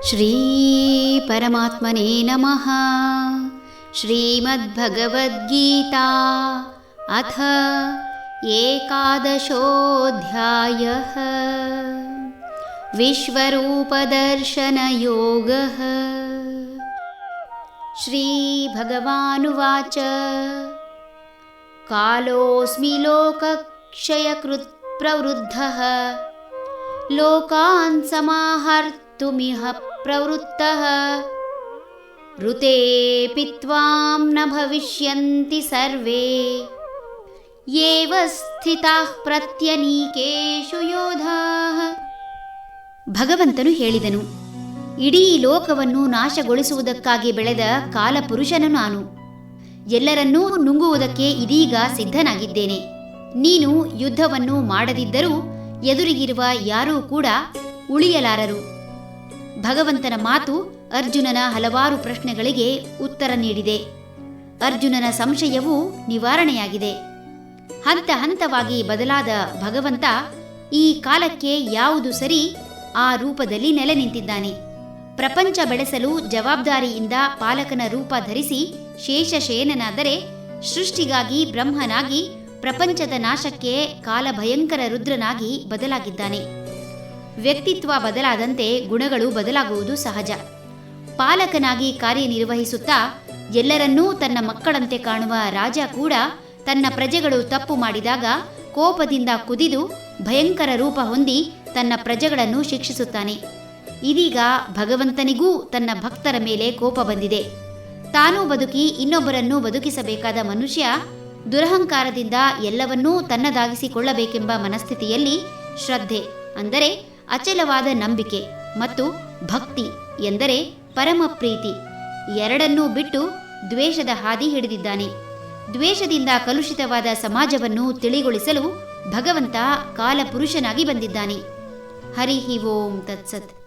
ಶ್ರೀ ಪರಮಾತ್ಮನೇ ನಮಃ. ಶ್ರೀಮದ್ಭಗವದ್ಗೀತಾ ಅಥ ಏಕಾದಶೋऽಧ್ಯಾಯಃ. ವಿಶ್ವರೂಪದರ್ಶನಯೋಗಃ. ಶ್ರೀಭಗವಾನುವಾಚ ಕಾಲೋऽಸ್ಮಿ ಲೋಕಕ್ಷಯಕೃತ್ ಪ್ರವೃದ್ಧಃ ಲೋಕಾನ್ ಸಮಾಹರ್ತುಮಿಹ ಪ್ರವೃತ್ತಃ ಋತೇಪಿ ತ್ವಾಂ ನ ಭವಿಷ್ಯಂತಿ ಸರ್ವೇ ಯೇವ ಸ್ಥಿತಾಃ ಪ್ರತ್ಯನೀಕೇಷು ಯೋಧಾಃ. ಭಗವಂತನು ಹೇಳಿದನು, ಇಡೀ ಲೋಕವನ್ನು ನಾಶಗೊಳಿಸುವುದಕ್ಕಾಗಿ ಬೆಳೆದ ಕಾಲಪುರುಷನು ನಾನು. ಎಲ್ಲರನ್ನೂ ನುಂಗುವುದಕ್ಕೆ ಇದೀಗ ಸಿದ್ಧನಾಗಿದ್ದೇನೆ. ನೀನು ಯುದ್ಧವನ್ನು ಮಾಡದಿದ್ದರೂ ಎದುರಿಗಿರುವ ಯಾರೂ ಕೂಡ ಉಳಿಯಲಾರರು. ಭಗವಂತನ ಮಾತು ಅರ್ಜುನನ ಹಲವಾರು ಪ್ರಶ್ನೆಗಳಿಗೆ ಉತ್ತರ ನೀಡಿದೆ. ಅರ್ಜುನನ ಸಂಶಯವೂ ನಿವಾರಣೆಯಾಗಿದೆ. ಹಂತ ಹಂತವಾಗಿ ಬದಲಾದ ಭಗವಂತ ಈ ಕಾಲಕ್ಕೆ ಯಾವುದು ಸರಿ ಆ ರೂಪದಲ್ಲಿ ನೆಲೆ ನಿಂತಿದ್ದಾನೆ. ಪ್ರಪಂಚ ಬೆಳೆಸಲು ಜವಾಬ್ದಾರಿಯಿಂದ ಪಾಲಕನ ರೂಪ ಧರಿಸಿ ಶೇಷಶಯನನಾದರೆ, ಸೃಷ್ಟಿಗಾಗಿ ಬ್ರಹ್ಮನಾಗಿ ಪ್ರಪಂಚದ ನಾಶಕ್ಕೆ ಕಾಲಭಯಂಕರ ರುದ್ರನಾಗಿ ಬದಲಾಗಿದ್ದಾನೆ. ವ್ಯಕ್ತಿತ್ವ ಬದಲಾದಂತೆ ಗುಣಗಳು ಬದಲಾಗುವುದು ಸಹಜ. ಪಾಲಕನಾಗಿ ಕಾರ್ಯನಿರ್ವಹಿಸುತ್ತಾ ಎಲ್ಲರನ್ನೂ ತನ್ನ ಮಕ್ಕಳಂತೆ ಕಾಣುವ ರಾಜ ಕೂಡ ತನ್ನ ಪ್ರಜೆಗಳು ತಪ್ಪು ಮಾಡಿದಾಗ ಕೋಪದಿಂದ ಕುದಿದು ಭಯಂಕರ ರೂಪ ಹೊಂದಿ ತನ್ನ ಪ್ರಜೆಗಳನ್ನು ಶಿಕ್ಷಿಸುತ್ತಾನೆ. ಇದೀಗ ಭಗವಂತನಿಗೂ ತನ್ನ ಭಕ್ತರ ಮೇಲೆ ಕೋಪ ಬಂದಿದೆ. ತಾನೂ ಬದುಕಿ ಇನ್ನೊಬ್ಬರನ್ನು ಬದುಕಿಸಬೇಕಾದ ಮನುಷ್ಯ ದುರಹಂಕಾರದಿಂದ ಎಲ್ಲವನ್ನೂ ತನ್ನದಾಗಿಸಿಕೊಳ್ಳಬೇಕೆಂಬ ಮನಸ್ಥಿತಿಯಲ್ಲಿ ಶ್ರದ್ಧೆ ಅಂದರೆ ಅಚಲವಾದ ನಂಬಿಕೆ ಮತ್ತು ಭಕ್ತಿ ಎಂದರೆ ಪರಮ ಪ್ರೀತಿ ಎರಡನ್ನೂ ಬಿಟ್ಟು ದ್ವೇಷದ ಹಾದಿ ಹಿಡಿದಿದ್ದಾನೆ. ದ್ವೇಷದಿಂದ ಕಲುಷಿತವಾದ ಸಮಾಜವನ್ನು ತಿಳಿಗೊಳಿಸಲು ಭಗವಂತ ಕಾಲಪುರುಷನಾಗಿ ಬಂದಿದ್ದಾನೆ. ಹರಿ ಓಂ ತತ್ಸತ್.